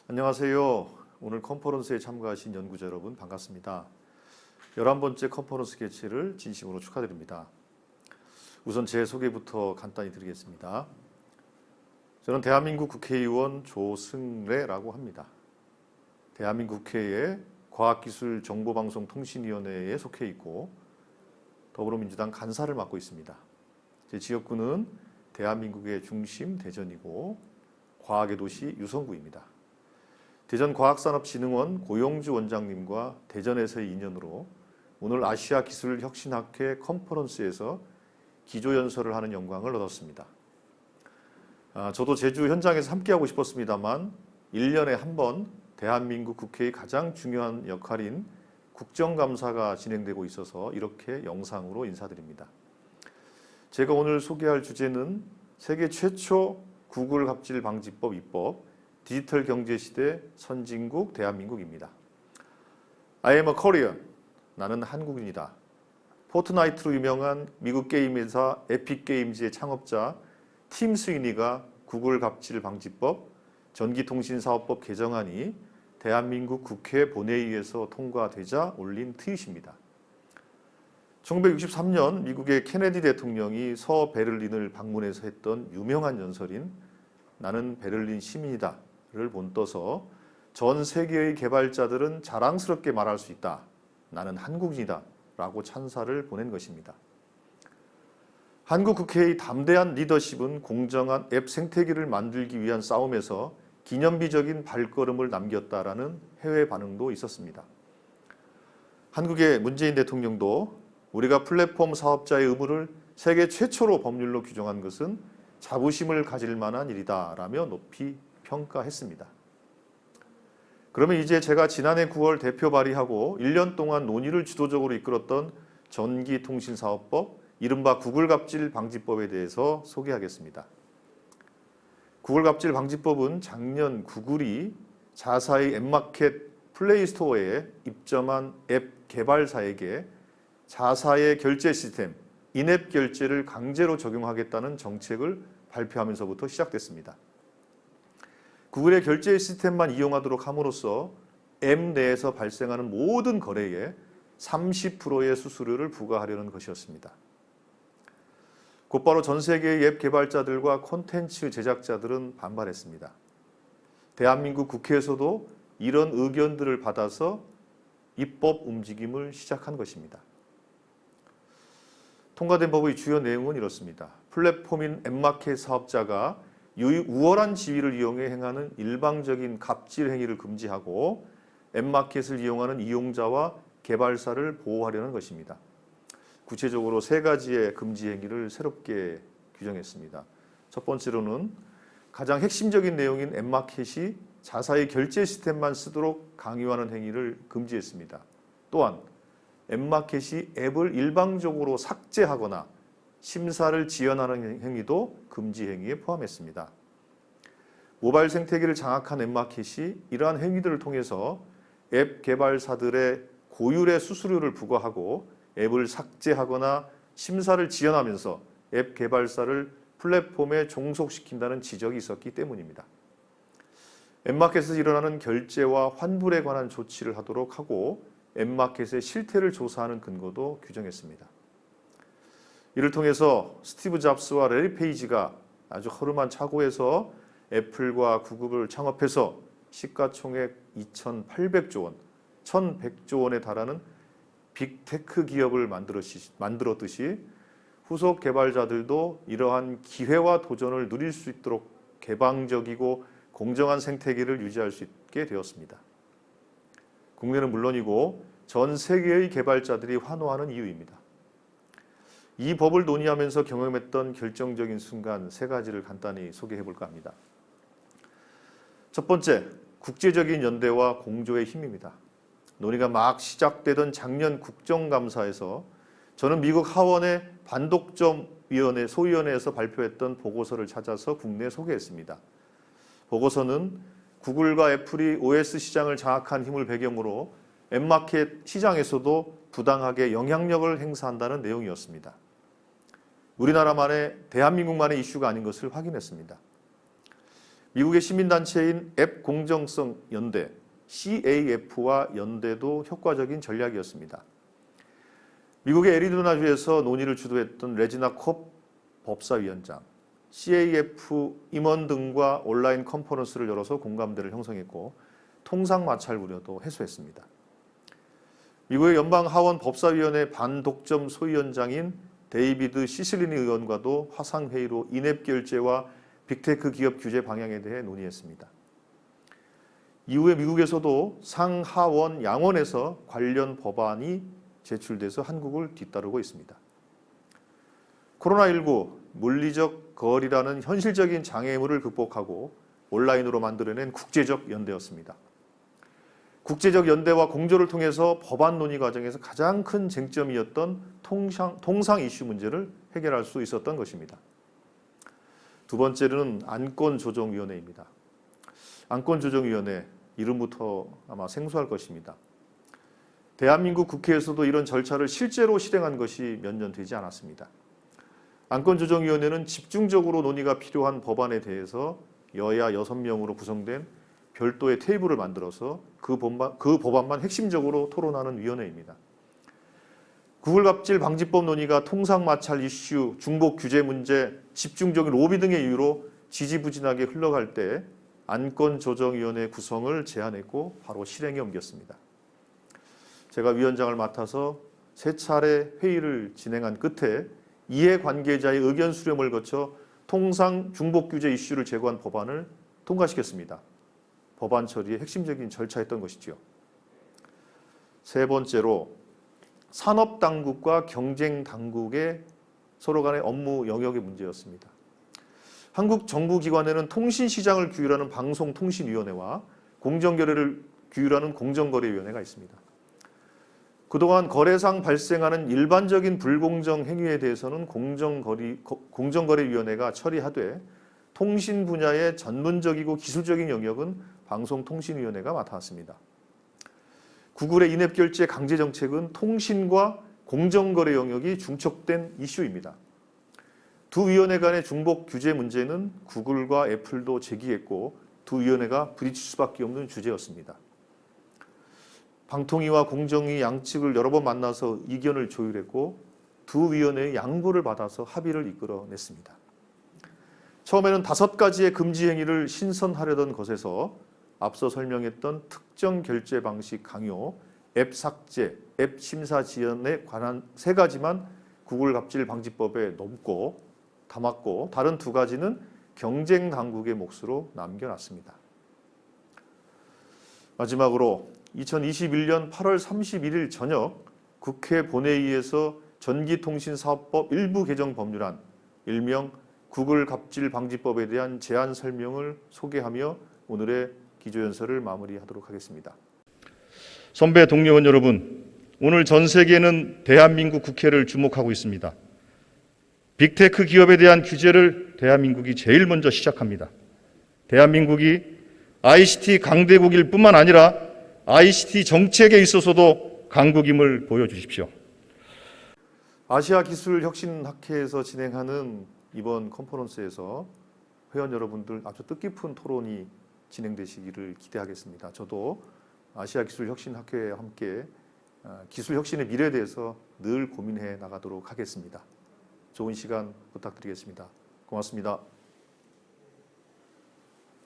안녕하세요. 오늘 컨퍼런스에 참가하신 연구자 여러분 반갑습니다. 11번째 컨퍼런스 개최를 진심으로 축하드립니다. 우선 제 소개부터 간단히 드리겠습니다. 저는 대한민국 국회의원 조승래라고 합니다. 대한민국 국회의 과학기술정보방송통신위원회에 속해 있고 더불어민주당 간사를 맡고 있습니다. 제 지역구는 대한민국의 중심 대전이고 과학의 도시 유성구입니다. 대전과학산업진흥원 고용주 원장님과 대전에서의 인연으로 오늘 아시아기술혁신학회 컨퍼런스에서 기조연설을 하는 영광을 얻었습니다. 저도 제주 현장에서 함께하고 싶었습니다만 1년에 한 번 대한민국 국회의 가장 중요한 역할인 국정감사가 진행되고 있어서 이렇게 영상으로 인사드립니다. 제가 오늘 소개할 주제는 세계 최초 구글 갑질 방지법 입법, 디지털 경제 시대 선진국 대한민국입니다. I am a Korean. 나는 한국인이다. 포트나이트로 유명한 미국 게임 회사 에픽게임즈의 창업자 팀 스위니가 구글 갑질 방지법, 전기통신사업법 개정안이 대한민국 국회 본회의에서 통과되자 올린 트윗입니다. 1963년 미국의 케네디 대통령이 서베를린을 방문해서 했던 유명한 연설인 나는 베를린 시민이다 를 본떠서 전 세계의 개발자들은 자랑스럽게 말할 수 있다. 나는 한국인이다 라고 찬사를 보낸 것입니다. 한국 국회의 담대한 리더십은 공정한 앱 생태계를 만들기 위한 싸움에서 기념비적인 발걸음을 남겼다라는 해외 반응도 있었습니다. 한국의 문재인 대통령도 우리가 플랫폼 사업자의 의무를 세계 최초로 법률로 규정한 것은 자부심을 가질 만한 일이다 라며 높이 평가했습니다. 그러면 이제 제가 지난해 9월 대표 발의하고 1년 동안 논의를 주도적으로 이끌었던 전기통신사업법, 이른바 구글 갑질 방지법에 대해서 소개하겠습니다. 구글 갑질 방지법은 작년 구글이 자사의 앱마켓 플레이스토어에 입점한 앱 개발사에게 자사의 결제 시스템, 인앱 결제를 강제로 적용하겠다는 정책을 발표하면서부터 시작됐습니다. 구글의 결제 시스템만 이용하도록 함으로써 앱 내에서 발생하는 모든 거래에 30%의 수수료를 부과하려는 것이었습니다. 곧바로 전 세계의 앱 개발자들과 콘텐츠 제작자들은 반발했습니다. 대한민국 국회에서도 이런 의견들을 받아서 입법 움직임을 시작한 것입니다. 통과된 법의 주요 내용은 이렇습니다. 플랫폼인 앱마켓 사업자가 우월한 지위를 이용해 행하는 일방적인 갑질 행위를 금지하고 앱마켓을 이용하는 이용자와 개발사를 보호하려는 것입니다. 구체적으로 세 가지의 금지 행위를 새롭게 규정했습니다. 첫 번째로는 가장 핵심적인 내용인 앱마켓이 자사의 결제 시스템만 쓰도록 강요하는 행위를 금지했습니다. 또한 앱마켓이 앱을 일방적으로 삭제하거나 심사를 지연하는 행위도 금지 행위에 포함했습니다. 모바일 생태계를 장악한 앱마켓이 이러한 행위들을 통해서 앱 개발사들의 고율의 수수료를 부과하고 앱을 삭제하거나 심사를 지연하면서 앱 개발사를 플랫폼에 종속시킨다는 지적이 있었기 때문입니다. 앱마켓에서 일어나는 결제와 환불에 관한 조치를 하도록 하고 앱마켓의 실태를 조사하는 근거도 규정했습니다. 이를 통해서 스티브 잡스와 레리 페이지가 아주 허름한 착오에서 애플과 구글을 창업해서 시가총액 2,800조 원, 1,100조 원에 달하는 빅테크 기업을 만들었듯이 후속 개발자들도 이러한 기회와 도전을 누릴 수 있도록 개방적이고 공정한 생태계를 유지할 수 있게 되었습니다. 국내는 물론이고 전 세계의 개발자들이 환호하는 이유입니다. 이 법을 논의하면서 경험했던 결정적인 순간 세 가지를 간단히 소개해 볼까 합니다. 첫 번째, 국제적인 연대와 공조의 힘입니다. 논의가 막 시작되던 작년 국정감사에서 저는 미국 하원의 반독점위원회 소위원회에서 발표했던 보고서를 찾아서 국내에 소개했습니다. 보고서는 구글과 애플이 OS 시장을 장악한 힘을 배경으로 앱마켓 시장에서도 부당하게 영향력을 행사한다는 내용이었습니다. 우리나라만의 대한민국만의 이슈가 아닌 것을 확인했습니다. 미국의 시민단체인 앱 공정성 연대 CAF와 연대도 효과적인 전략이었습니다. 미국의 애리조나주에서 논의를 주도했던 레지나 콥 법사위원장, CAF 임원 등과 온라인 컨퍼런스를 열어서 공감대를 형성했고 통상 마찰 우려도 해소했습니다. 미국의 연방하원 법사위원회 반독점 소위원장인 데이비드 시슬리니 의원과도 화상회의로 인앱 결제와 빅테크 기업 규제 방향에 대해 논의했습니다. 이후에 미국에서도 상하원 양원에서 관련 법안이 제출돼서 한국을 뒤따르고 있습니다. 코로나19 물리적 거리라는 현실적인 장애물을 극복하고 온라인으로 만들어낸 국제적 연대였습니다. 국제적 연대와 공조를 통해서 법안 논의 과정에서 가장 큰 쟁점이었던 통상 이슈 문제를 해결할 수 있었던 것입니다. 두 번째는 안건조정위원회입니다. 안건조정위원회 이름부터 아마 생소할 것입니다. 대한민국 국회에서도 이런 절차를 실제로 실행한 것이 몇 년 되지 않았습니다. 안건조정위원회는 집중적으로 논의가 필요한 법안에 대해서 여야 6명으로 구성된 별도의 테이블을 만들어서 그 법안만 핵심적으로 토론하는 위원회입니다. 구글 갑질 방지법 논의가 통상 마찰 이슈, 중복 규제 문제, 집중적인 로비 등의 이유로 지지부진하게 흘러갈 때 안건조정위원회 구성을 제안했고 바로 실행에 옮겼습니다. 제가 위원장을 맡아서 3차례 회의를 진행한 끝에 이해관계자의 의견 수렴을 거쳐 통상 중복 규제 이슈를 제거한 법안을 통과시켰습니다. 법안 처리의 핵심적인 절차였던 것이지요. 세 번째로 산업당국과 경쟁당국의 서로 간의 업무 영역의 문제였습니다. 한국 정부기관에는 통신시장을 규율하는 방송통신위원회와 공정거래를 규율하는 공정거래위원회가 있습니다. 그동안 거래상 발생하는 일반적인 불공정 행위에 대해서는 공정거래위원회가 처리하되 통신 분야의 전문적이고 기술적인 영역은 방송통신위원회가 맡아왔습니다. 구글의 인앱 결제 강제 정책은 통신과 공정거래 영역이 중첩된 이슈입니다. 두 위원회 간의 중복 규제 문제는 구글과 애플도 제기했고 두 위원회가 부딪힐 수밖에 없는 주제였습니다. 방통위와 공정위 양측을 여러 번 만나서 의견을 조율했고 두 위원회의 양보를 받아서 합의를 이끌어냈습니다. 처음에는 5가지의 금지 행위를 신선하려던 것에서 앞서 설명했던 특정 결제 방식 강요, 앱 삭제, 앱 심사 지연에 관한 3가지만 구글 갑질 방지법에 담았고 다른 2가지는 경쟁 당국의 몫으로 남겨놨습니다. 마지막으로 2021년 8월 31일 저녁 국회 본회의에서 전기통신사업법 일부 개정 법률안, 일명 구글 갑질 방지법에 대한 제안 설명을 소개하며 오늘의 기조연설을 마무리하도록 하겠습니다. 선배 동료원 여러분, 오늘 전 세계는 대한민국 국회를 주목하고 있습니다. 빅테크 기업에 대한 규제를 대한민국이 제일 먼저 시작합니다. 대한민국이 ICT 강대국일 뿐만 아니라 ICT 정책에 있어서도 강국임을 보여주십시오. 아시아기술혁신학회에서 진행하는 이번 컨퍼런스에서 회원 여러분들 아주 뜻깊은 토론이 진행되시기를 기대하겠습니다. 저도 아시아기술혁신학회와 함께 기술혁신의 미래에 대해서 늘 고민해 나가도록 하겠습니다. 좋은 시간 부탁드리겠습니다. 고맙습니다.